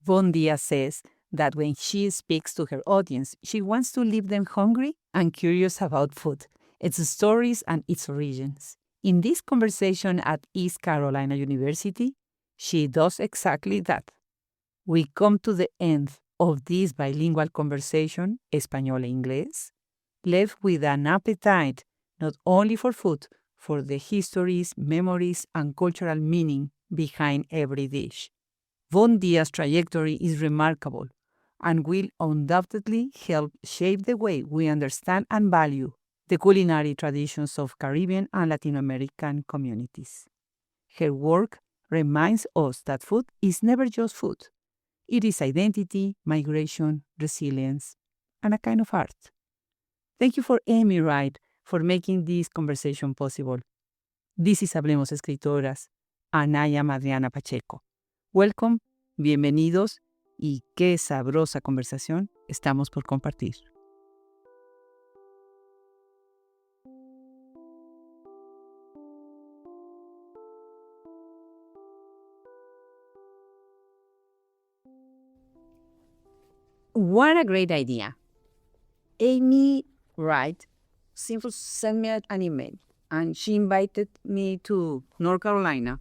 Von Diaz says that when she speaks to her audience, she wants to leave them hungry and curious about food, its stories, and its origins. In this conversation at East Carolina University, she does exactly that. We come to the end of this bilingual conversation, español e inglés, left with an appetite not only for food, for the histories, memories, and cultural meaning behind every dish. Von Diaz's trajectory is remarkable and will undoubtedly help shape the way we understand and value the culinary traditions of Caribbean and Latin American communities. Her work reminds us that food is never just food. It is identity, migration, resilience, and a kind of art. Thank you for Emmy Wright for making this conversation possible. This is Hablemos Escritoras, and I am Adriana Pacheco. Welcome, bienvenidos, y qué sabrosa conversación estamos por compartir. What a great idea. Emmy Wright simply sent me an email, and she invited me to North Carolina.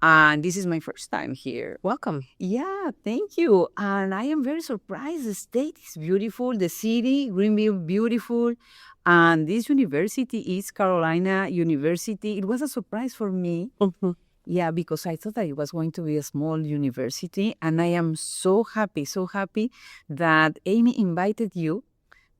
And this is my first time here. Welcome. Yeah, thank you. And I am very surprised. The state is beautiful. The city, Greenville, beautiful. And this university, East Carolina University, it was a surprise for me. Mm-hmm. Yeah, because I thought that it was going to be a small university. And I am so happy that Amy invited you,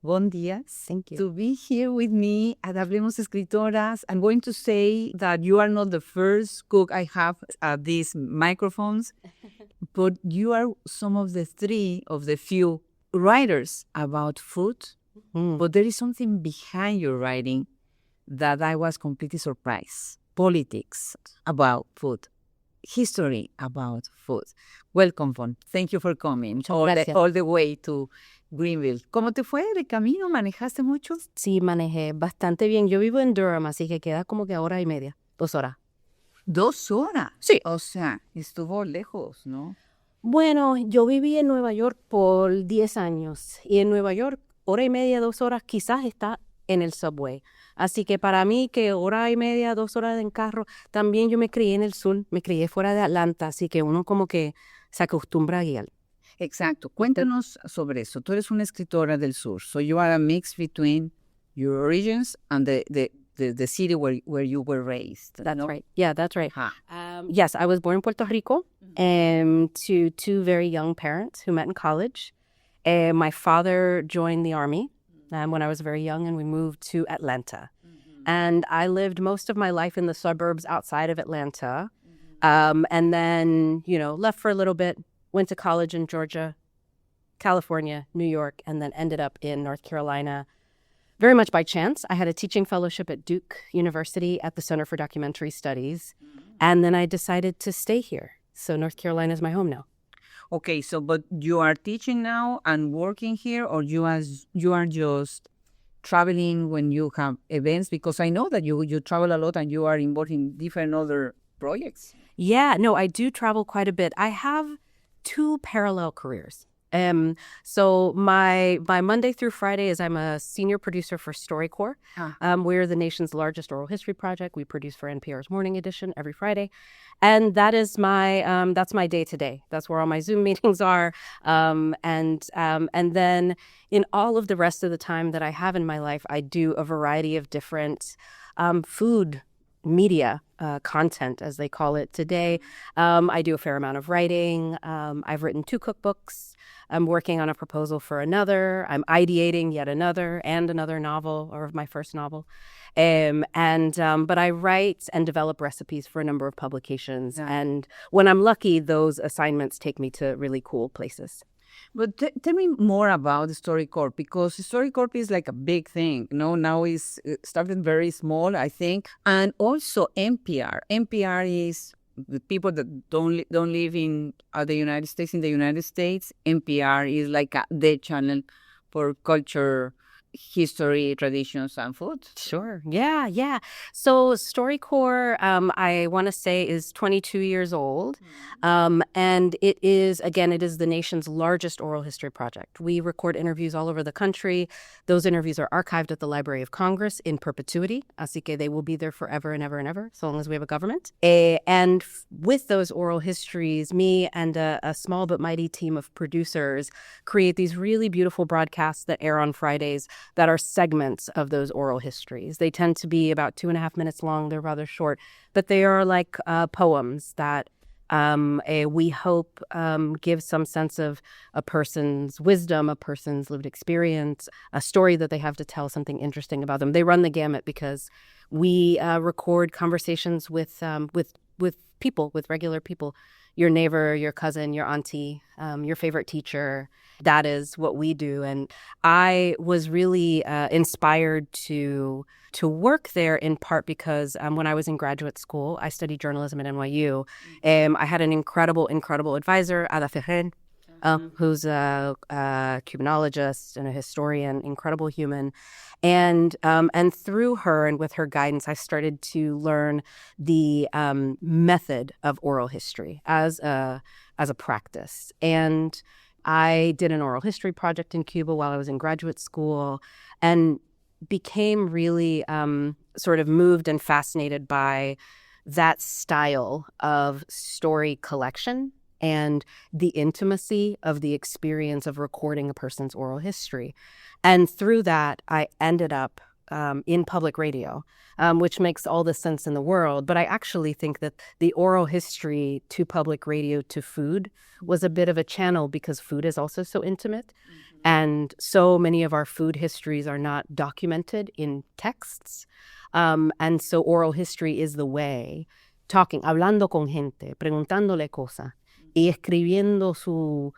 Von Diaz, Thank you. to be here with me at Hablemos Escritoras. I'm going to say that you are not the first cook I have at these microphones, but you are some of the few writers about food. Mm. But there is something behind your writing that I was completely surprised. Politics about food. History about food. Welcome, Von. Thank you for coming all the way to Greenville. ¿Cómo te fue de camino? ¿Manejaste mucho? Sí, manejé bastante bien. Yo vivo en Durham, así que queda como que hora y media, 2 horas. 2 horas. Sí. O sea, estuvo lejos, ¿no? Bueno, yo viví en Nueva York por 10 años y en Nueva York, hora y media, 2 horas, quizás está en el subway. Así que para mí, que hora y media, 2 horas en carro, también yo me crié en el sur, me crié fuera de Atlanta, así que uno como que se acostumbra a guiar. Exacto. Cuéntanos sobre eso. Tú eres una escritora del sur. So you are a mix between your origins and the city where you were raised. That's no? right. Yeah, that's right. Huh. Yes, I was born in Puerto Rico to 2 very young parents who met in college. My father joined the Army when I was very young, and we moved to Atlanta. Mm-hmm. And I lived most of my life in the suburbs outside of Atlanta. And then, left for a little bit, went to college in Georgia, California, New York, and then ended up in North Carolina very much by chance. I had a teaching fellowship at Duke University at the Center for Documentary Studies. Mm-hmm. And then I decided to stay here. So North Carolina is my home now. Okay, so but you are teaching now and working here, or you are just traveling when you have events? Because I know that you travel a lot and you are involved in different other projects. Yeah, no, I do travel quite a bit. I have 2 parallel careers. So my Monday through Friday is I'm a senior producer for StoryCorps. We're the nation's largest oral history project. We produce for NPR's Morning Edition every Friday. And that is that's my day to day. That's where all my Zoom meetings are. And then in all of the rest of the time that I have in my life, I do a variety of different food media content, as they call it today. I do a fair amount of writing. I've written 2 cookbooks. I'm working on a proposal for another. I'm ideating yet another novel, or my first novel. But I write and develop recipes for a number of publications. Yeah. And when I'm lucky, those assignments take me to really cool places. But tell me more about StoryCorps, because StoryCorps is like a big thing. Now it's started very small, I think. And also NPR. NPR is the people that don't live in the United States. In the United States, NPR is like the channel for culture history, traditions, and food? Sure. Yeah. So StoryCorps, I want to say, is 22 years old. And it is the nation's largest oral history project. We record interviews all over the country. Those interviews are archived at the Library of Congress in perpetuity. Así que they will be there forever and ever and ever, so long as we have a government. With those oral histories, me and a small but mighty team of producers create these really beautiful broadcasts that air on Fridays that are segments of those oral histories. They tend to be about 2.5 minutes long. They're rather short, but they are like poems that we hope give some sense of a person's wisdom, a person's lived experience, a story that they have to tell, something interesting about them. They run the gamut because we record conversations with people, with regular people, your neighbor, your cousin, your auntie, your favorite teacher. That is what we do. And I was really inspired to work there in part because when I was in graduate school, I studied journalism at NYU. I had an incredible advisor, Ada Ferrer, who's a Cubanologist and a historian, incredible human. And through her and with her guidance, I started to learn the method of oral history as a practice. And I did an oral history project in Cuba while I was in graduate school and became really sort of moved and fascinated by that style of story collection and the intimacy of the experience of recording a person's oral history. And through that, I ended up in public radio, which makes all the sense in the world. But I actually think that the oral history to public radio to food was a bit of a channel because food is also so intimate. And so many of our food histories are not documented in texts. And so oral history is the way, hablando con gente, preguntándole cosas, y escribiendo su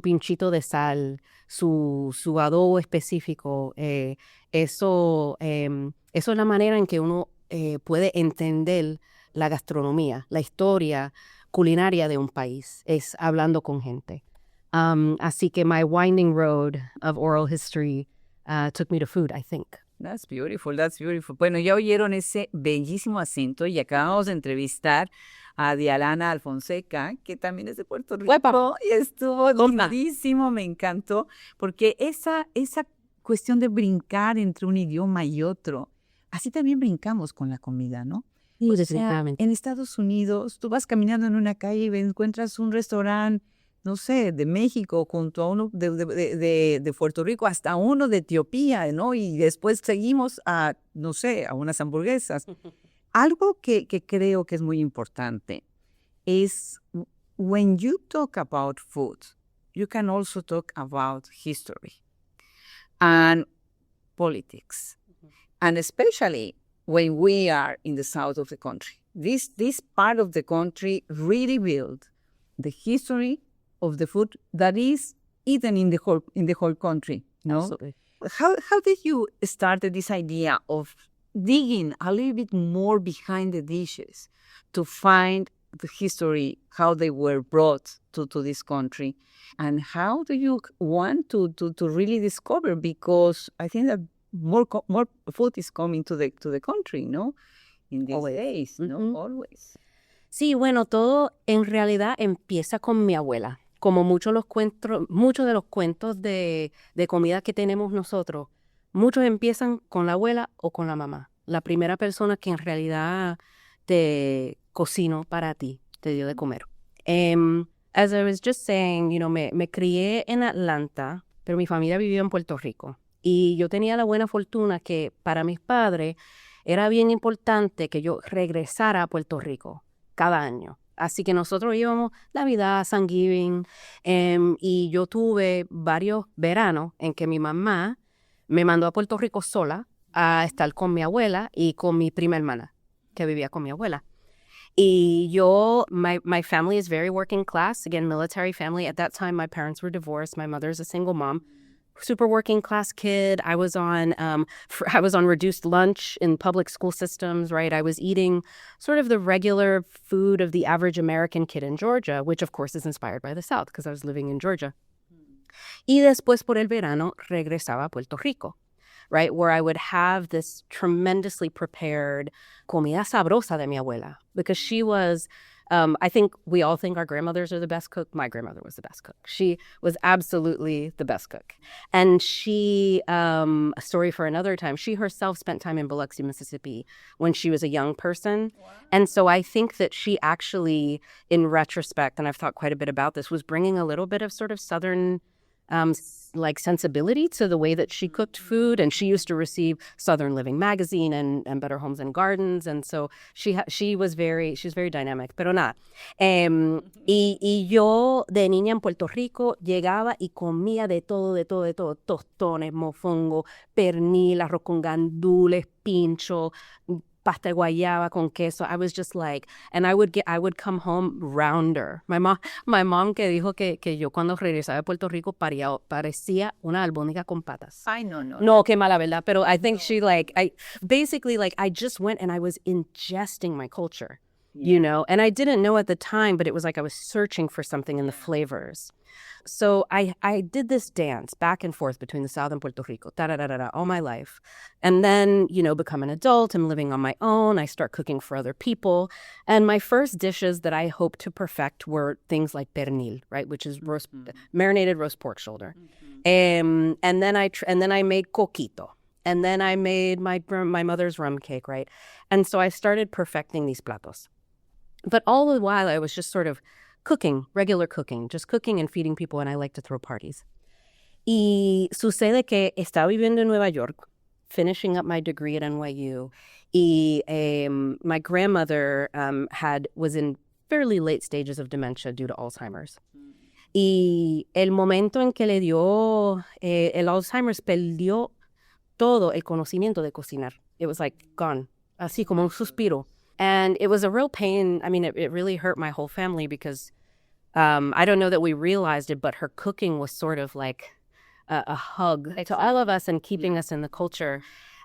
pinchito de sal, su adobo específico. Eso es la manera en que uno puede entender la gastronomía, la historia culinaria de un país, es hablando con gente. Así que my winding road of oral history took me to food, I think. That's beautiful, that's beautiful. Bueno, ya oyeron ese bellísimo acento y acabamos de entrevistar a Dialana Alfonseca, que también es de Puerto Rico. ¡Huepa! Y estuvo lindísimo, me encantó, porque esa cuestión de brincar entre un idioma y otro, así también brincamos con la comida, ¿no? Sí, definitivamente. En Estados Unidos, tú vas caminando en una calle y encuentras un restaurante, no sé, de México, junto a uno de Puerto Rico, hasta uno de Etiopía, ¿no? Y después seguimos a, no sé, a unas hamburguesas. Algo que creo que es muy importante es when you talk about food, you can also talk about history and politics, and especially when we are in the south of the country. This part of the country really built the history of the food that is eaten in the whole country. No? Absolutely. How did you start this idea of digging a little bit more behind the dishes to find the history, how they were brought to this country, and how do you want to really discover? Because I think that more food is coming to the country, no? In these days, no, always. Sí, bueno, todo en realidad empieza con mi abuela. Como muchos de los cuentos de comida que tenemos nosotros, muchos empiezan con la abuela o con la mamá. La primera persona que en realidad te cocinó para ti, te dio de comer. As I was just saying, me crié en Atlanta, pero mi familia vivió en Puerto Rico. Y yo tenía la buena fortuna que para mis padres era bien importante que yo regresara a Puerto Rico cada año. Así que nosotros íbamos Navidad, Thanksgiving, y yo tuve varios veranos en que mi mamá me mandó a Puerto Rico sola a estar con mi abuela y con mi prima hermana, que vivía con mi abuela. Y yo, my family is very working class, again, military family. At that time, my parents were divorced. My mother's a single mom. Super working class kid. I was on reduced lunch in public school systems, right? I was eating sort of the regular food of the average American kid in Georgia, which of course is inspired by the South because I was living in Georgia. Y después por el verano regresaba a Puerto Rico. right? Where I would have this tremendously prepared comida sabrosa de mi abuela, because she was, I think we all think our grandmothers are the best cook. My grandmother was the best cook. She was absolutely the best cook. And she, a story for another time, she herself spent time in Biloxi, Mississippi when she was a young person. Wow. And so I think that she actually, in retrospect, and I've thought quite a bit about this, was bringing a little bit of sort of Southern sensibility to the way that she cooked food. And she used to receive Southern Living Magazine and Better Homes and Gardens. And so she was very dynamic. Pero nada. Y yo de niña en Puerto Rico llegaba y comía de todo. Tostones, mofongo, pernil, arroz con gandules, pincho, pasta de guayaba con queso. I was just like, and I would come home rounder. My mom que dijo que yo cuando regresaba de Puerto Rico parecía una albóndiga con patas. Ay, no. No, qué mala verdad. Pero I think she I just went and I was ingesting my culture, you know, and I didn't know at the time, but it was like I was searching for something in the flavors. So I did this dance back and forth between the South and Puerto Rico, all my life. And then, you know, become an adult, I'm living on my own, I start cooking for other people. And my first dishes that I hoped to perfect were things like pernil, right, which is marinated roast pork shoulder. And then I made coquito. And then I made my mother's rum cake, right? And so I started perfecting these platos. But all the while I was just sort of cooking, regular cooking, just cooking and feeding people, and I like to throw parties. Y sucede que estaba viviendo en Nueva York, finishing up my degree at NYU, y my grandmother was in fairly late stages of dementia due to Alzheimer's. Y el momento en que le dio el Alzheimer's, perdió todo el conocimiento de cocinar. It was like gone, así como un suspiro. And it was a real pain. I mean, it really hurt my whole family because I don't know that we realized it, but her cooking was sort of like a hug to all of us and keeping us in the culture.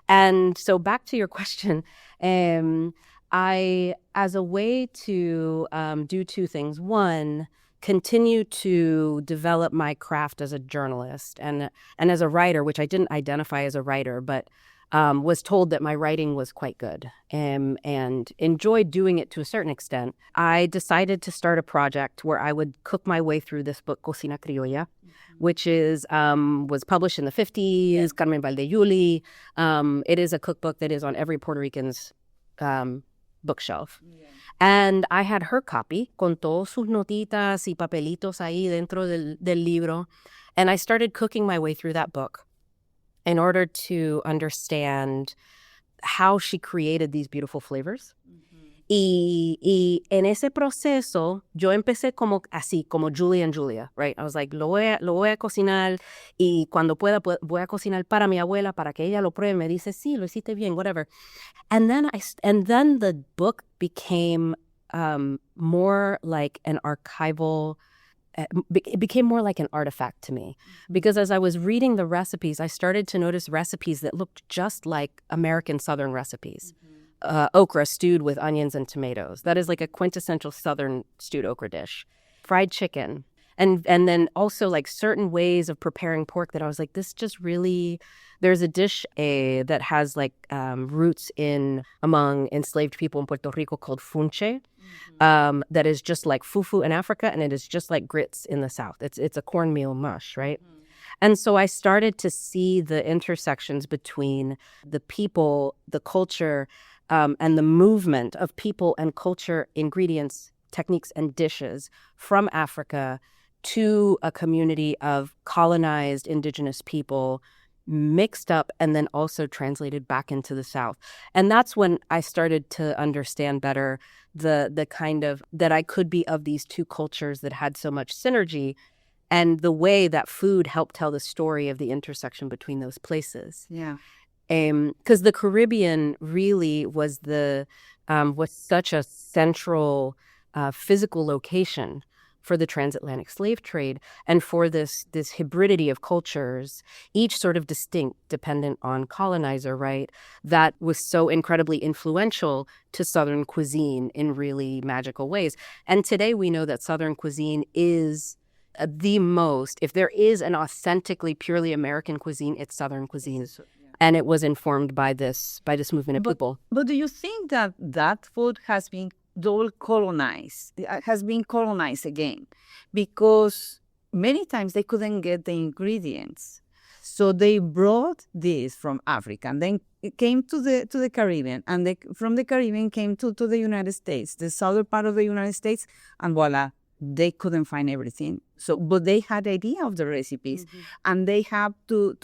And so back to your question, I, as a way to do two things. One, continue to develop my craft as a journalist and as a writer, which I didn't identify as a writer, but was told that my writing was quite good and enjoyed doing it to a certain extent. I decided to start a project where I would cook my way through this book, Cocina Criolla, which was published in the 50s, Carmen Valdeuli. It is a cookbook that is on every Puerto Rican's bookshelf. Yeah. And I had her copy con todas sus notitas y papelitos ahí dentro del libro. And I started cooking my way through that book in order to understand how she created these beautiful flavors. Y en ese proceso, yo empecé como así, como Julia and Julia, right? I was like, lo voy a cocinar y cuando pueda voy a cocinar para mi abuela, para que ella lo pruebe. Me dice, sí, lo hiciste bien, whatever. And then the book became more like an archival. It became more like an artifact to me, because as I was reading the recipes, I started to notice recipes that looked just like American Southern recipes. Okra stewed with onions and tomatoes. That is like a quintessential Southern stewed okra dish. Fried chicken. And then also like certain ways of preparing pork that I was like, this just really... There's a dish that has like roots among enslaved people in Puerto Rico called funche. That is just like fufu in Africa, and it is just like grits in the South. It's a cornmeal mush, right? And so I started to see the intersections between the people, the culture, and the movement of people and culture, ingredients, techniques, and dishes from Africa to a community of colonized indigenous people mixed up and then also translated back into the South. And that's when I started to understand better the kind of that I could be of these two cultures that had so much synergy, and the way that food helped tell the story of the intersection between those places. Yeah. Because the Caribbean really was was such a central physical location for the transatlantic slave trade and for this hybridity of cultures, each sort of distinct, dependent on colonizer, right? That was so incredibly influential to Southern cuisine in really magical ways. And today we know that Southern cuisine is the most, if there is an authentically, purely American cuisine, it's Southern cuisine. And it was informed by this movement of people. But do you think that that food has been double colonized, has been colonized again? Because many times they couldn't get the ingredients. So they brought this from Africa, and then it came to the Caribbean, and from the Caribbean came to the United States, the southern part of the United States, and voila, they couldn't find everything. So, but they had idea of the recipes, and they have to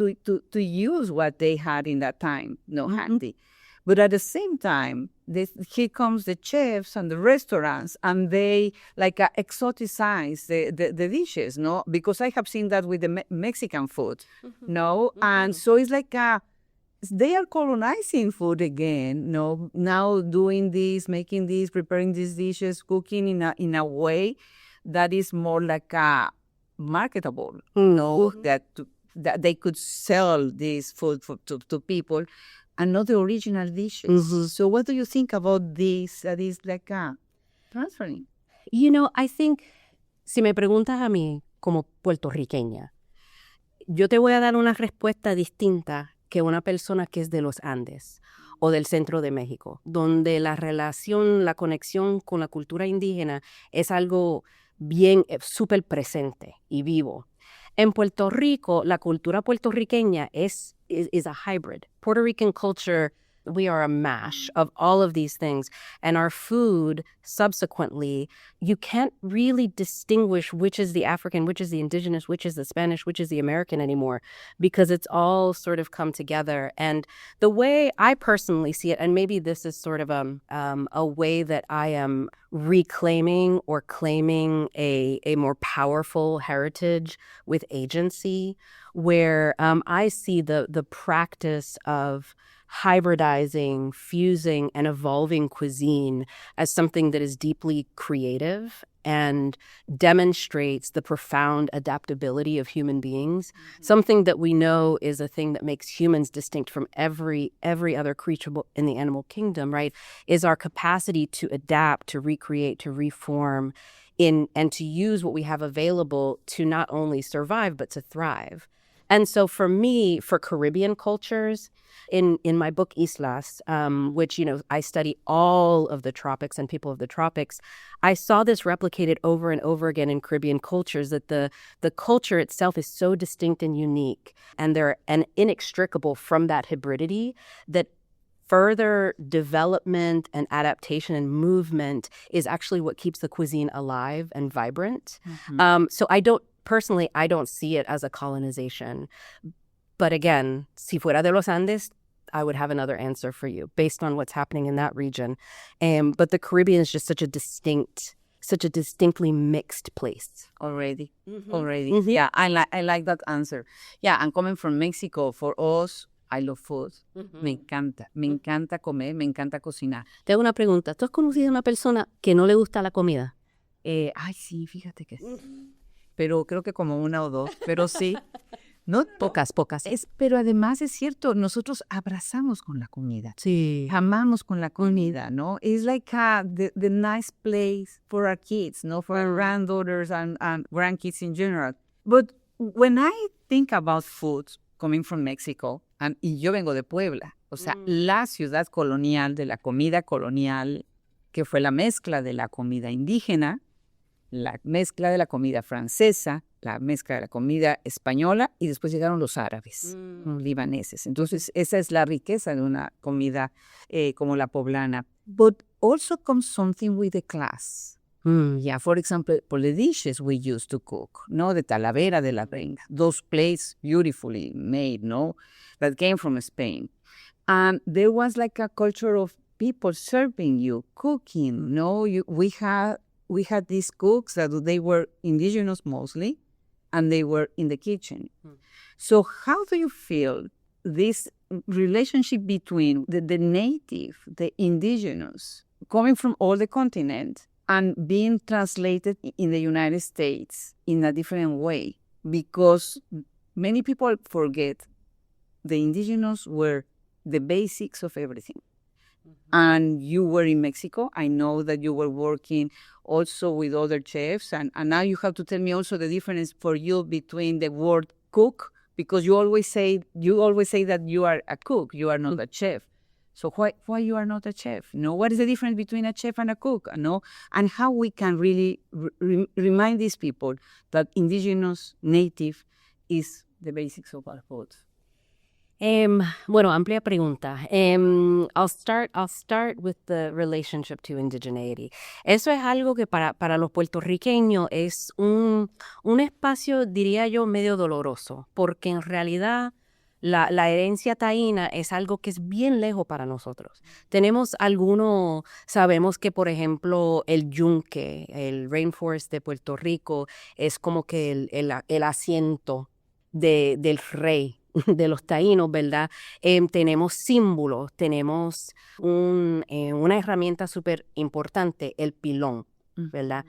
use what they had in that time, handy. But at the same time, here comes the chefs and the restaurants, and they exoticize the dishes, no? Because I have seen that with the Mexican food, no? And so it's they are colonizing food again, no? Now doing this, making this, preparing these dishes, cooking in a way that is more marketable, no? That they could sell this food to people. And not the original dishes. So what do you think about this? That is transferring. I think, si me preguntas a mí como puertorriqueña, yo te voy a dar una respuesta distinta que una persona que es de los Andes o del centro de México, donde la relación, la conexión con la cultura indígena es algo bien, súper presente y vivo. En Puerto Rico, la cultura puertorriqueña is a hybrid. Puerto Rican culture, we are a mash of all of these things. And our food, subsequently, you can't really distinguish which is the African, which is the indigenous, which is the Spanish, which is the American anymore, because it's all sort of come together. And the way I personally see it, and maybe this is sort of a way that I am reclaiming or claiming a more powerful heritage with agency, where I see the practice of hybridizing, fusing, and evolving cuisine as something that is deeply creative and demonstrates the profound adaptability of human beings. Something that we know is a thing that makes humans distinct from every other creature in the animal kingdom, right? Is our capacity to adapt, to recreate, to reform, and to use what we have available to not only survive, but to thrive. And so for me, for Caribbean cultures, in my book Islas, which, I study all of the tropics and people of the tropics, I saw this replicated over and over again in Caribbean cultures, that the culture itself is so distinct and unique, and they're inextricable from that hybridity, that further development and adaptation and movement is actually what keeps the cuisine alive and vibrant. So I don't see it as a colonization. But again, si fuera de los Andes, I would have another answer for you based on what's happening in that region. But the Caribbean is just such a distinctly mixed place. Already. Yeah, I like that answer. Yeah, and coming from Mexico, for us, I love food. Me encanta comer, me encanta cocinar. Te hago una pregunta. ¿Tú has conocido a una persona que no le gusta la comida? Sí, fíjate que sí. Pero creo que como una o dos, pero sí. No, pocas. Pero además es cierto, nosotros abrazamos con la comida. Sí. Amamos con la comida, ¿no? It's like the nice place for our kids, ¿no? For our granddaughters and grandkids in general. But when I think about food coming from Mexico, y yo vengo de Puebla, o sea, la ciudad colonial de la comida colonial, que fue la mezcla de la comida indígena, la mezcla de la comida francesa, la mezcla de la comida española, y después llegaron los árabes, los libaneses. Entonces, esa es la riqueza de una comida como la poblana. But also comes something with the class. Yeah, for example, for the dishes we used to cook, no, the talavera de la reina, those plates beautifully made, no, that came from Spain. And there was like a culture of people serving you, cooking, no, we had these cooks that they were indigenous mostly, and they were in the kitchen. So how do you feel this relationship between the native, the indigenous, coming from all the continent, and being translated in the United States in a different way? Because many people forget the indigenous were the basics of everything. And you were in Mexico. I know that you were working also with other chefs. And now you have to tell me also the difference for you between the word cook, because you always say that you are a cook, you are not a chef. So why you are not a chef? What is the difference between a chef and a cook? And how we can really remind these people that indigenous, native is the basics of our food. Bueno, amplia pregunta. I'll start with the relationship to indigeneity. Eso es algo que para los puertorriqueños es un espacio, diría yo, medio doloroso, porque en realidad la herencia taína es algo que es bien lejos para nosotros. Sabemos que, por ejemplo, el yunque, el rainforest de Puerto Rico, es como que el asiento del rey de los taínos, ¿verdad? Tenemos símbolos, tenemos una herramienta súper importante, el pilón, ¿verdad?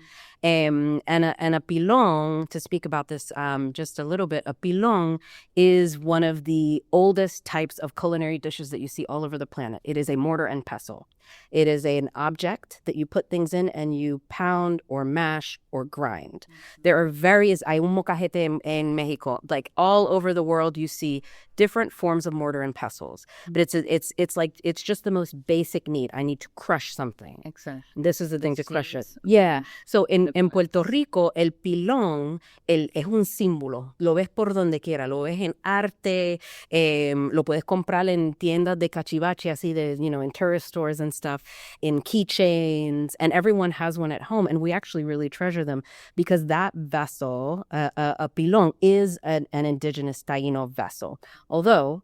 And a pilón, to speak about this just a little bit, a pilón is one of the oldest types of culinary dishes that you see all over the planet. It is a mortar and pestle. It is an object that you put things in and you pound or mash or grind. There are hay un mocajete en Mexico. Like all over the world, you see different forms of mortar and pestles. But it's just the most basic need. I need to crush something. Exactly. This is the thing to crush it. Yeah. So en Puerto Rico, el pilón es un símbolo. Lo ves por donde quiera. Lo ves en arte. Lo puedes comprar en tiendas de cachivache, así de, in tourist stores and stuff, in keychains, and everyone has one at home, and we actually really treasure them because that vessel, a pilón, is an indigenous Taíno vessel. Although,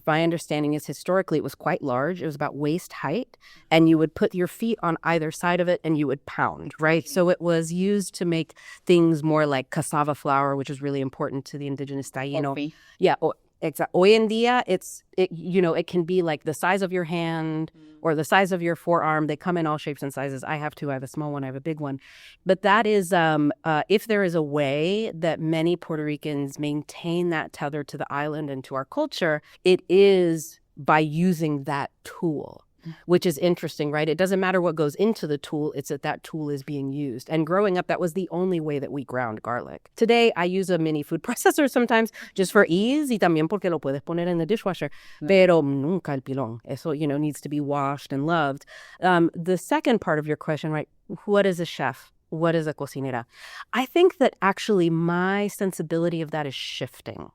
my understanding is historically it was quite large. It was about waist height, and you would put your feet on either side of it and you would pound, right? So it was used to make things more like cassava flour, which is really important to the indigenous Taíno. Coffee. Yeah, exactly. Hoy en día, it can be like the size of your hand or the size of your forearm. They come in all shapes and sizes. I have two. I have a small one. I have a big one. But that is, if there is a way that many Puerto Ricans maintain that tether to the island and to our culture, it is by using that tool. Which is interesting, right? It doesn't matter what goes into the tool, it's that tool is being used. And growing up, that was the only way that we ground garlic. Today, I use a mini food processor sometimes just for ease y también porque lo puedes poner in the dishwasher. Pero nunca el pilón. Eso, needs to be washed and loved. The second part of your question, right? What is a chef? What is a cocinera? I think that actually my sensibility of that is shifting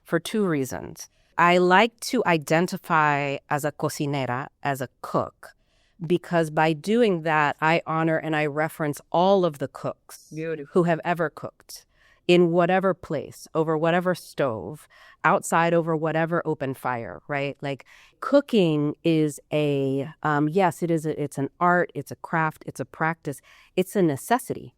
for two reasons. I like to identify as a cocinera, as a cook, because by doing that, I honor and I reference all of the cooks who have ever cooked in whatever place, over whatever stove, outside over whatever open fire, right? Like cooking is yes, it's an art, it's a craft, it's a practice, it's a necessity.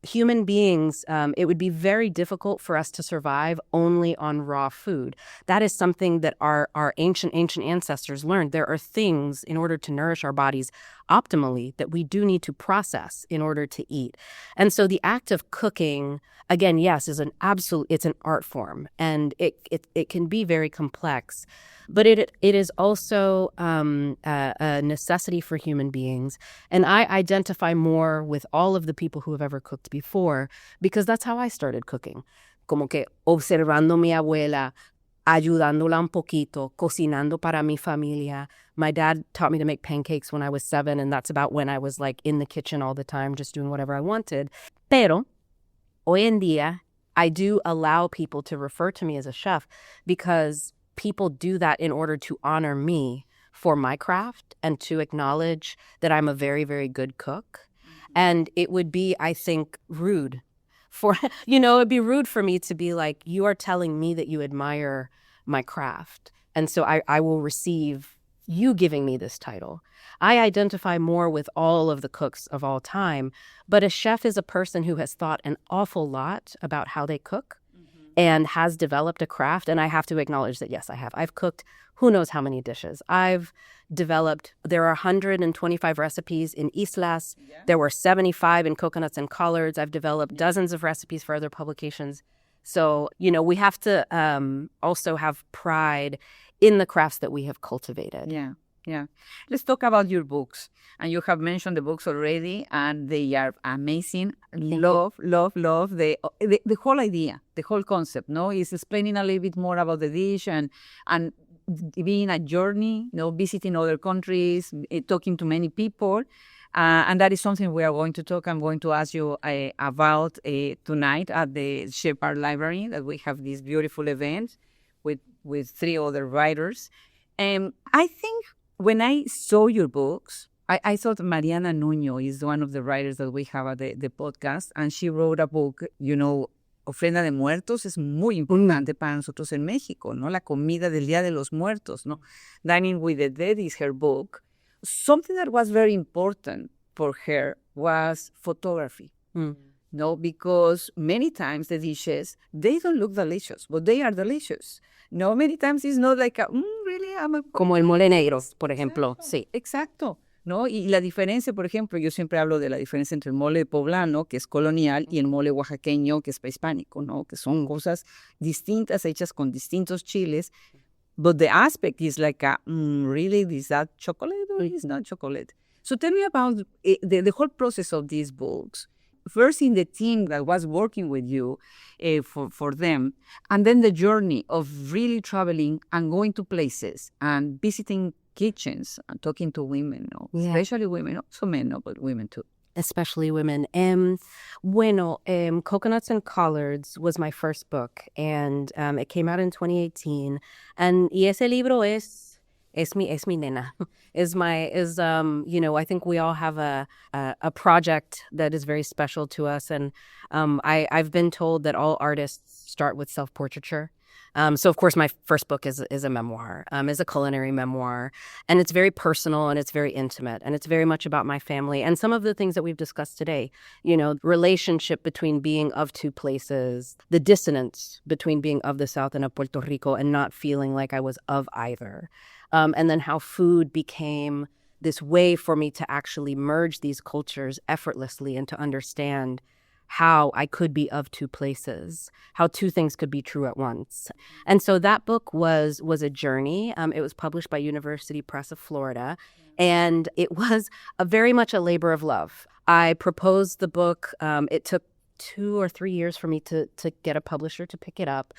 Human beings, it would be very difficult for us to survive only on raw food. That is something that our ancient ancestors learned. There are things in order to nourish our bodies optimally that we do need to process in order to eat. And so the act of cooking, again, yes, it's an art form, and it can be very complex. But it is also a necessity for human beings. And I identify more with all of the people who have ever cooked before because that's how I started cooking. Como que observando mi abuela, ayudándola un poquito, cocinando para mi familia. My dad taught me to make pancakes when I was 7, and that's about when I was like in the kitchen all the time, just doing whatever I wanted. Pero, hoy en día, I do allow people to refer to me as a chef because people do that in order to honor me for my craft and to acknowledge that I'm a very, very good cook. And it would be, I think, rude it'd be rude for me to be like, you are telling me that you admire my craft. And so I will receive you giving me this title. I identify more with all of the cooks of all time, but a chef is a person who has thought an awful lot about how they cook and has developed a craft. And I have to acknowledge that, yes, I have. I've cooked who knows how many dishes. There are 125 recipes in Islas. Yeah. There were 75 in Coconuts and Collards. I've developed dozens of recipes for other publications. So, we have to also have pride in the crafts that we have cultivated. Yeah. Yeah. Let's talk about your books. And you have mentioned the books already, and they are amazing. Love the whole idea, the whole concept, no? Is explaining a little bit more about the dish and being a journey, visiting other countries, talking to many people. And that is something we are going to talk. I'm going to ask you about tonight at the Shepherd Library, that we have this beautiful event with 3 other writers. I think when I saw your books, I thought Mariana Nuño is one of the writers that we have at the podcast, and she wrote a book, Ofrenda de Muertos es muy importante para nosotros en México, ¿no? La comida del Día de los Muertos, ¿no? Dining with the Dead is her book. Something that was very important for her was photography. No, because many times the dishes, they don't look delicious, but they are delicious. No, many times it's not like, really, Como el mole negro, por ejemplo. Sí. Exacto. ¿No? Y la diferencia, por ejemplo, yo siempre hablo de la diferencia entre el mole poblano, que es colonial, y el mole oaxaqueño, que es prehispánico, ¿no? Que son cosas distintas, hechas con distintos chiles. But the aspect is like, really, is that chocolate or is not chocolate? So tell me about the whole process of these books. First in the team that was working with you for them, and then the journey of really traveling and going to places and visiting kitchens and talking to women, especially women, also men, but women too. Especially women. Coconuts and Collards was my first book, and it came out in 2018. And ese libro es mi nena. I think we all have a project that is very special to us, and I've been told that all artists start with self-portraiture. So, of course, my first book is a memoir, is a culinary memoir, and it's very personal and it's very intimate, and it's very much about my family and some of the things that we've discussed today, relationship between being of 2 places, the dissonance between being of the South and of Puerto Rico and not feeling like I was of either, and then how food became this way for me to actually merge these cultures effortlessly and to understand how I could be of 2 places, how 2 things could be true at once. And so that book was a journey. It was published by University Press of Florida, and it was very much a labor of love. I proposed the book. It took 2 or 3 years for me to get a publisher to pick it up.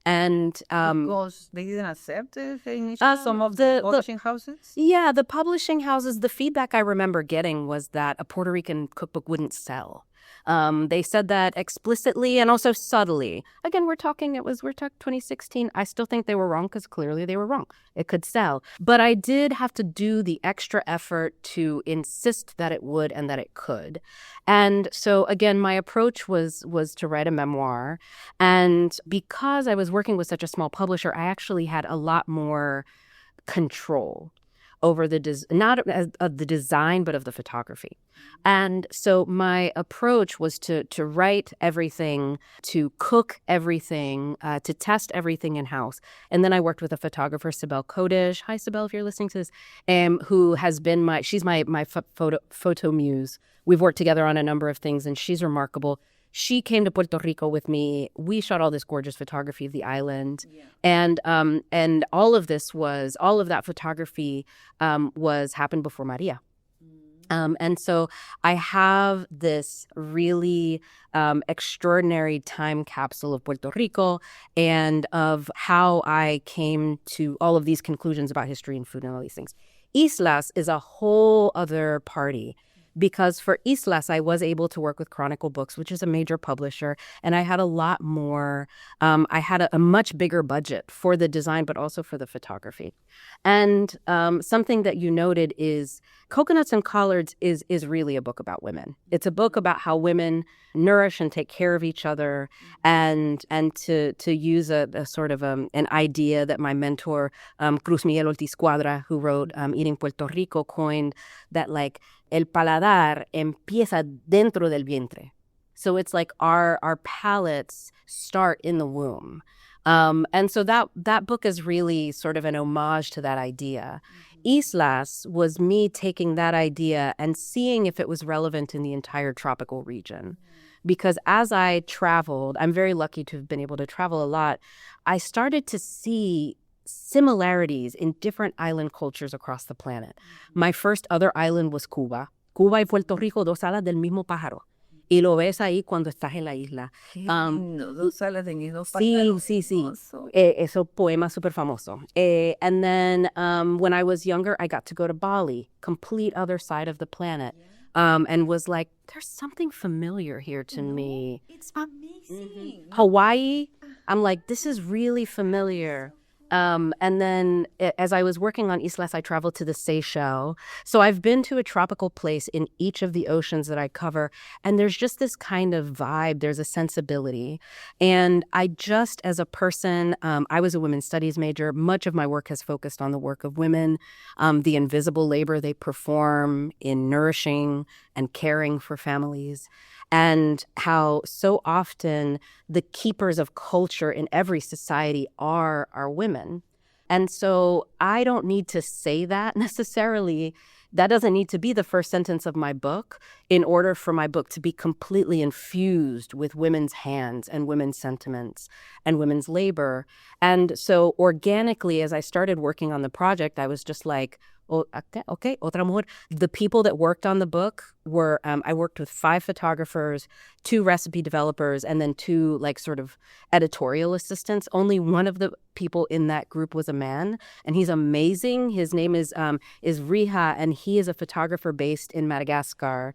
And because they didn't accept it initially? Some of the publishing houses? Yeah, the publishing houses, the feedback I remember getting was that a Puerto Rican cookbook wouldn't sell. They said that explicitly and also subtly. Again, we're talking 2016. I still think they were wrong because clearly they were wrong. It could sell. But I did have to do the extra effort to insist that it would and that it could. And so, again, my approach was to write a memoir. And because I was working with such a small publisher, I actually had a lot more control over not of the design, but of the photography. And so my approach was to write everything, to cook everything, to test everything in-house. And then I worked with a photographer, Sibel Kodesh. Hi, Sibel, if you're listening to this, who has been she's my photo muse. We've worked together on a number of things, and she's remarkable. She came to Puerto Rico with me. We shot all this gorgeous photography of the island. Yeah. And all of that photography happened before Maria. And so I have this really extraordinary time capsule of Puerto Rico and of how I came to all of these conclusions about history and food and all these things. Islas is a whole other party. Because for Islas, I was able to work with Chronicle Books, which is a major publisher, and I had a lot more, I had a much bigger budget for the design, but also for the photography. And something that you noted is Coconuts and Collards is really a book about women. It's a book about how women nourish and take care of each other, and to use a sort of an idea that my mentor, Cruz Miguel Ortiz Cuadra, who wrote Eating Puerto Rico, coined, that like, el paladar empieza dentro del vientre. So it's like our palates start in the womb. And so that book is really sort of an homage to that idea. Islas was me taking that idea and seeing if it was relevant in the entire tropical region. Because as I traveled, I'm very lucky to have been able to travel a lot, I started to see similarities in different island cultures across the planet. My first other island was Cuba. Cuba y Puerto Rico, dos alas del mismo pájaro. Y lo ves ahí cuando estás en la isla. Dos alas del mismo pájaro. Sí. Eso poema súper famoso. And then when I was younger, I got to go to Bali, complete other side of the planet. And was like, there's something familiar here to me. It's amazing. Hawaii, I'm like, this is really familiar. And then as I was working on Islas, I traveled to the Seychelles. So I've been to a tropical place in each of the oceans that I cover. And there's just this kind of vibe. There's a sensibility. And I just, as a person, I was a women's studies major. Much of my work has focused on the work of women, the invisible labor they perform in nourishing and caring for families, and how so often the keepers of culture in every society are women. And so I don't need to say that necessarily. That doesn't need to be the first sentence of my book in order for my book to be completely infused with women's hands and women's sentiments and women's labor. And so organically, as I started working on the project, I was just like, oh, okay, otra mujer. The people that worked on the book were, I worked with 5 photographers, 2 recipe developers, and then 2 like sort of editorial assistants. Only one of the people in that group was a man, and he's amazing. His name is Riha, and he is a photographer based in Madagascar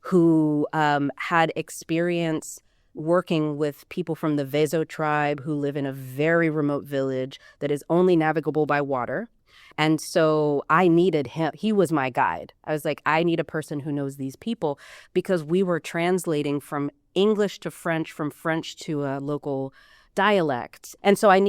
who had experience working with people from the Vezo tribe who live in a very remote village that is only navigable by water. And so I needed him. He was my guide. I was like, I need a person who knows these people, because we were translating from English to French, from French to a local dialect. And so I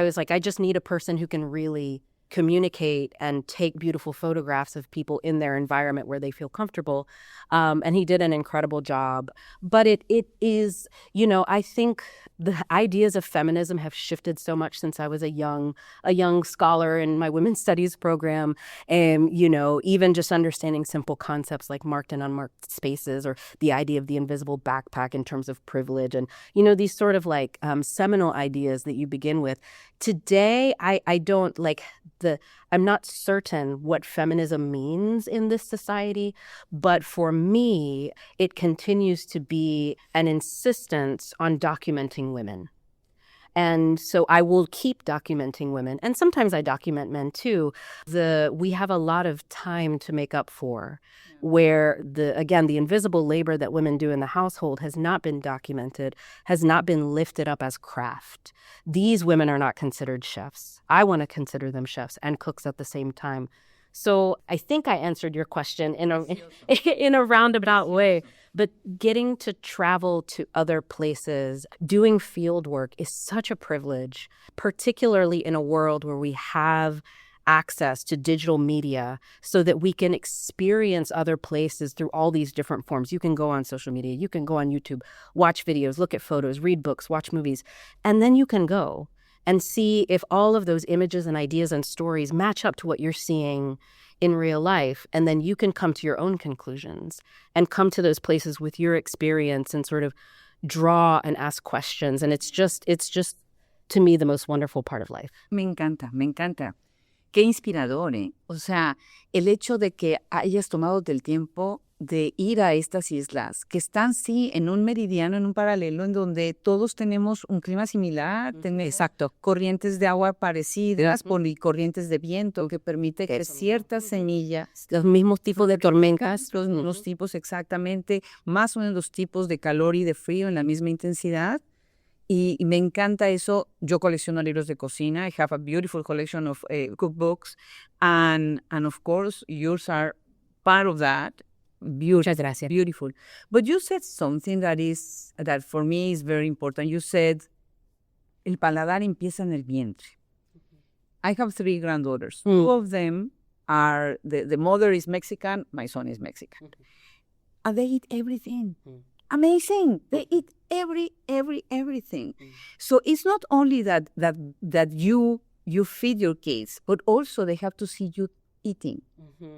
was like, I just need a person who can really communicate and take beautiful photographs of people in their environment where they feel comfortable. And he did an incredible job. But it is, I think the ideas of feminism have shifted so much since I was a young scholar in my women's studies program. And, even just understanding simple concepts like marked and unmarked spaces, or the idea of the invisible backpack in terms of privilege, and, these sort of like seminal ideas that you begin with. Today, I don't like I'm not certain what feminism means in this society, but for me, it continues to be an insistence on documenting women. And so I will keep documenting women. And sometimes I document men too. We have a lot of time to make up for, where the invisible labor that women do in the household has not been documented, has not been lifted up as craft. These women are not considered chefs. I want to consider them chefs and cooks at the same time. So I think I answered your question in a roundabout way. But getting to travel to other places, doing field work is such a privilege, particularly in a world where we have access to digital media so that we can experience other places through all these different forms. You can go on social media, you can go on YouTube, watch videos, look at photos, read books, watch movies, and then you can go and see if all of those images and ideas and stories match up to what you're seeing in real life. And then you can come to your own conclusions and come to those places with your experience and sort of draw and ask questions. And it's just to me the most wonderful part of life. Me encanta, me encanta. Qué inspirador, ¿eh? O sea, el hecho de que hayas tomado el tiempo de ir a estas islas, que están, sí, en un meridiano, en un paralelo, en donde todos tenemos un clima similar, exacto, corrientes de agua parecidas, corrientes de viento, que permite que ciertas semillas, los mismos tipos de tormentas, los tipos exactamente, más o menos los tipos de calor y de frío en la misma intensidad. Y me encanta eso. Yo colecciono libros de cocina. I have a beautiful collection of cookbooks. And of course, yours are part of that. Muchas gracias. Beautiful. But you said something that for me is very important. You said, el paladar empieza en el vientre. I have 3 granddaughters. 2 of them are, the mother is Mexican, my son is Mexican. And they eat everything. Amazing. They eat everything. So it's not only that you feed your kids, but also they have to see you eating,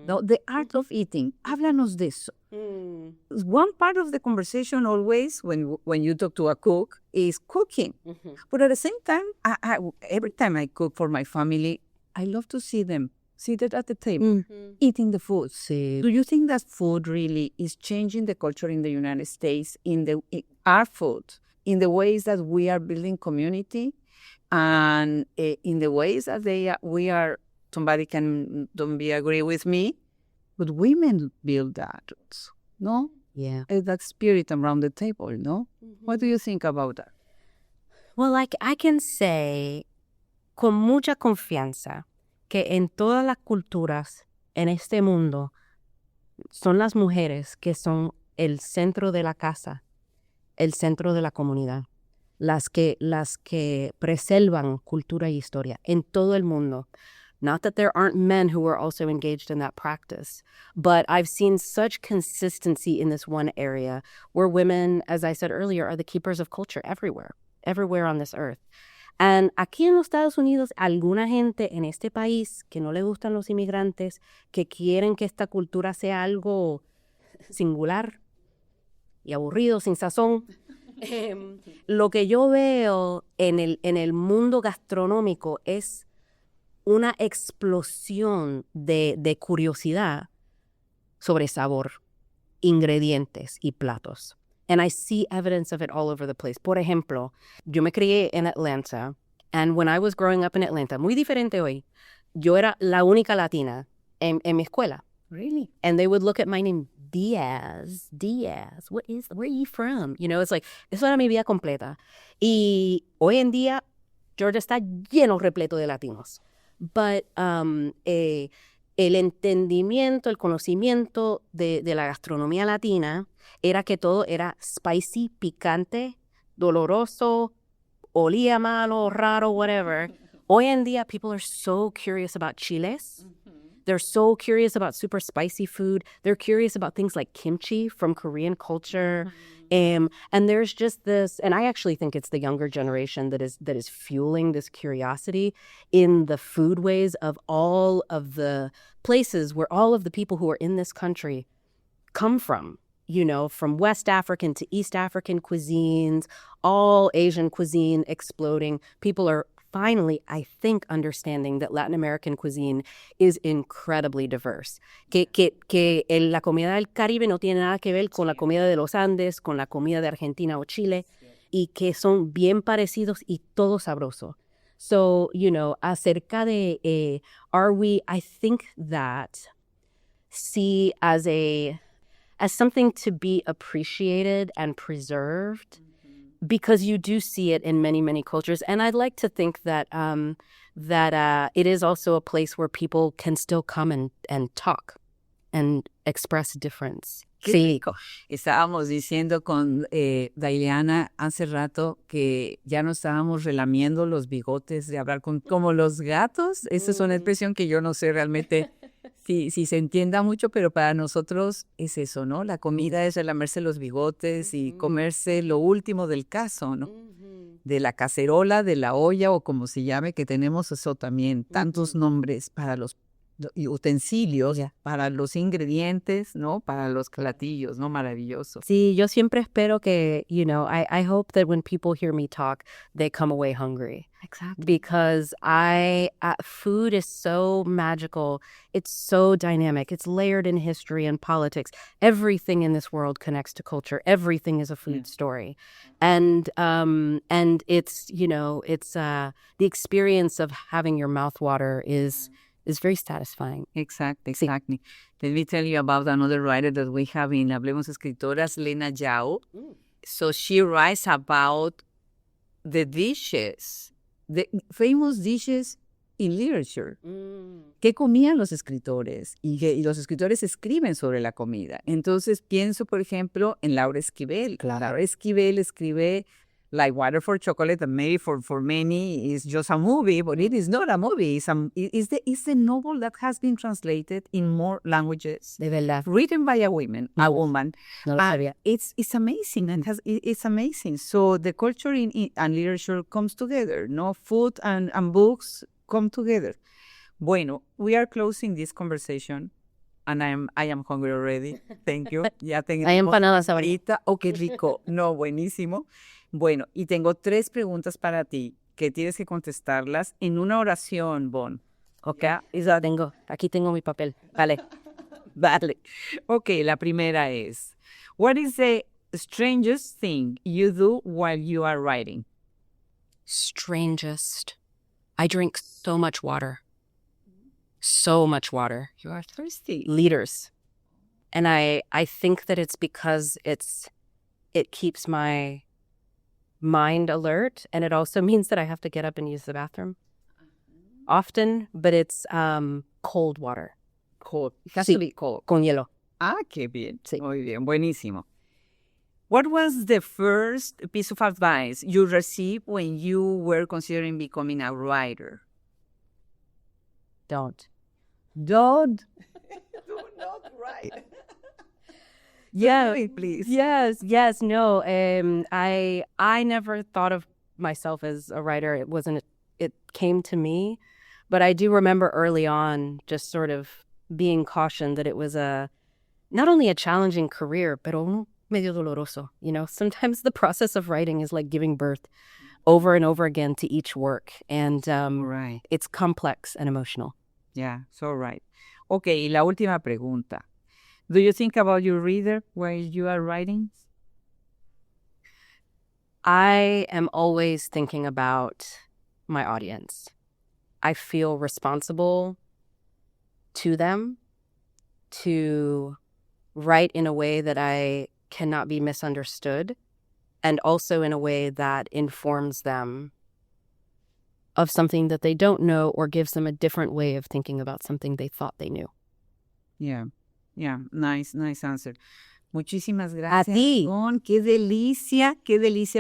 no, the art of eating. Háblanos de eso. One part of the conversation always when you talk to a cook is cooking. But at the same time, every time I cook for my family, I love to see them seated at the table, eating the food. Sí. Do you think that food really is changing the culture in the United States, in our food, in the ways that we are building community, and in the ways that we are, somebody can don't be agree with me, but women build that, no? Yeah. That spirit around the table, no? What do you think about that? Well, like I can say con mucha confianza que en todas las culturas en este mundo son las mujeres que son el centro de la casa, el centro de la comunidad, las que preservan cultura y historia en todo el mundo. Not that there aren't men who are also engaged in that practice, but I've seen such consistency in this one area where women, as I said earlier, are the keepers of culture everywhere on this earth. And aquí en los Estados Unidos, alguna gente en este país que no le gustan los inmigrantes, que quieren que esta cultura sea algo singular y aburrido, sin sazón. Lo que yo veo en el mundo gastronómico es una explosión de curiosidad sobre sabor, ingredientes y platos. And I see evidence of it all over the place. Por ejemplo, yo me crié en Atlanta, and when I was growing up in Atlanta, muy diferente hoy, yo era la única latina en mi escuela. Really? And they would look at my name, Diaz, where are you from? You know, it's like, eso era mi vida completa. Y hoy en día, Georgia está lleno repleto de latinos. But el entendimiento, el conocimiento de la gastronomía latina era que todo era spicy, picante, doloroso, olía malo, raro, whatever. Hoy en día, people are so curious about chiles. They're so curious about super spicy food. They're curious about things like kimchi from Korean culture. And there's just this, and I actually think it's the younger generation that is fueling this curiosity in the foodways of all of the places where all of the people who are in this country come from. You know, from West African to East African cuisines, all Asian cuisine exploding. People are finally, I think, understanding that Latin American cuisine is incredibly diverse. Que la comida del Caribe no tiene nada que ver con la comida de los Andes, con la comida de Argentina o Chile, y que son bien parecidos y todo sabroso. So, you know, acerca de, I think that see as something to be appreciated and preserved, because you do see it in many, many cultures. And I'd like to think that it is also a place where people can still come and talk and express difference. Sí. Estábamos diciendo con Daileana hace rato que ya no estábamos relamiendo los bigotes de hablar como los gatos. Esa es una expresión que yo no sé realmente si se entienda mucho, pero para nosotros es eso, ¿no? La comida es relamerse los bigotes y comerse lo último del caso, ¿no? De la cacerola, de la olla o como se llame, que tenemos eso también, tantos nombres para los utensilios, para los ingredientes, ¿no? Para los platillos, ¿no? Maravilloso. Sí, yo siempre espero que, you know, I hope that when people hear me talk, they come away hungry. Exactly. Because food is so magical. It's so dynamic. It's layered in history and politics. Everything in this world connects to culture. Everything is a food story. And it's, you know, it's the experience of having your mouth water is very satisfying. Exactly. Let me tell you about another writer that we have in Hablemos Escritoras, Lena Yao. So she writes about the dishes, the famous dishes in literature. ¿Qué comían los escritores? Y los escritores escriben sobre la comida. Entonces pienso, por ejemplo, en Laura Esquivel. Laura Esquivel escribe like Water for Chocolate, and maybe for many is just a movie, but it is not a movie. It's a novel that has been translated in more languages. De verdad. Written by a woman. No lo sabía. It's amazing, and it's amazing. So the culture and literature comes together, no? Food and books come together. Bueno, we are closing this conversation and I am hungry already. Thank you. Ya tengo Hay empanadas ahorita. Oh, qué rico. No, buenísimo. Bueno, y tengo 3 preguntas para ti que tienes que contestarlas en una oración, Bon. ¿Ok? Aquí tengo mi papel. Vale. Vale. Ok, la primera es, what is the strangest thing you do while you are writing? Strangest. I drink so much water. So much water. You are thirsty. Liters. And I think that it's because it keeps my mind alert, and it also means that I have to get up and use the bathroom often, but it's cold water. Cold. It has to be cold. Con hielo. Ah, qué bien. Sí. Muy bien, buenísimo. What was the first piece of advice you received when you were considering becoming a writer? Don't. Do not write. Yeah, please. Yes, no. I never thought of myself as a writer. It came to me, but I do remember early on just sort of being cautioned that it was not only a challenging career, pero medio doloroso. You know, sometimes the process of writing is like giving birth over and over again to each work, and Right. it's complex and emotional. Yeah, so right. Okay, y la última pregunta. Do you think about your reader while you are writing? I am always thinking about my audience. I feel responsible to them to write in a way that I cannot be misunderstood, and also in a way that informs them of something that they don't know or gives them a different way of thinking about something they thought they knew. Yeah, nice answer. Muchísimas gracias. A ti. Bon, qué delicia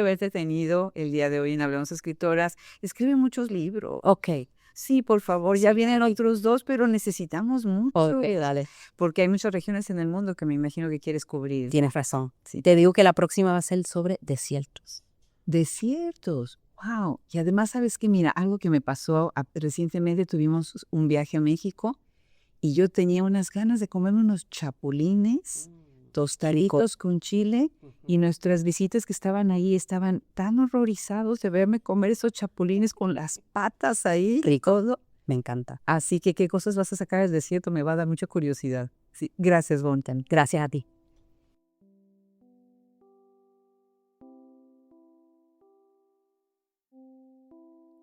haberte tenido el día de hoy en Hablemos Escritoras. Escribe muchos libros. Ok. Sí, por favor, ya vienen otros 2, pero necesitamos mucho. Ok, dale. Porque hay muchas regiones en el mundo que me imagino que quieres cubrir. Tienes razón. Sí. Te digo que la próxima va a ser sobre desiertos. Desiertos. Wow. Y además, ¿sabes qué? Mira, algo que me pasó recientemente, tuvimos un viaje a México y yo tenía unas ganas de comerme unos chapulines tostaditos con chile, y nuestras visitas que estaban ahí estaban tan horrorizados de verme comer esos chapulines con las patas ahí. Rico. Todo. Me encanta. Así que, ¿qué cosas vas a sacar del desierto? Me va a dar mucha curiosidad. Sí. Gracias, Bontan. Gracias a ti.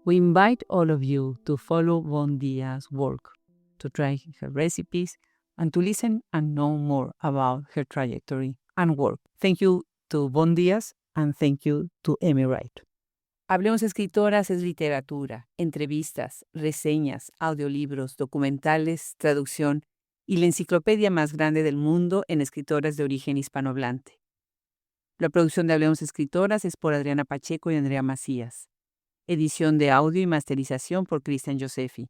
We invite all of you to follow Bon Diaz's work, to try her recipes, and to listen and know more about her trajectory and work. Thank you to Bon Diaz, and thank you to Emmy Award. Hablemos Escritoras es literatura, entrevistas, reseñas, audiolibros, documentales, traducción y la enciclopedia más grande del mundo en escritoras de origen hispanohablante. La producción de Hablemos Escritoras es por Adriana Pacheco y Andrea Macías. Edición de audio y masterización por Cristian Josefi.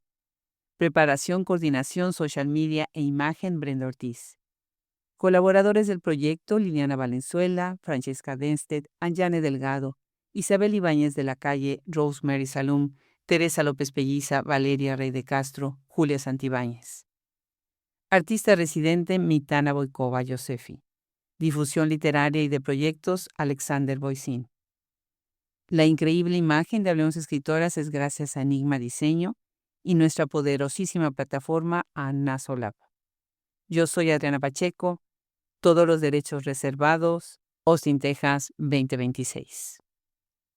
Preparación, coordinación, social media e imagen, Brenda Ortiz. Colaboradores del proyecto, Liliana Valenzuela, Francesca Denstedt, Anjane Delgado, Isabel Ibáñez de la Calle, Rosemary Salum, Teresa López Pelliza, Valeria Rey de Castro, Julia Santibáñez. Artista residente, Mitana Boikova Josefi. Difusión literaria y de proyectos, Alexander Boisin. La increíble imagen de Hablemos Escritoras es gracias a Enigma Diseño y nuestra poderosísima plataforma Nasolab. Yo soy Adriana Pacheco, todos los derechos reservados, Austin, Texas, 2026.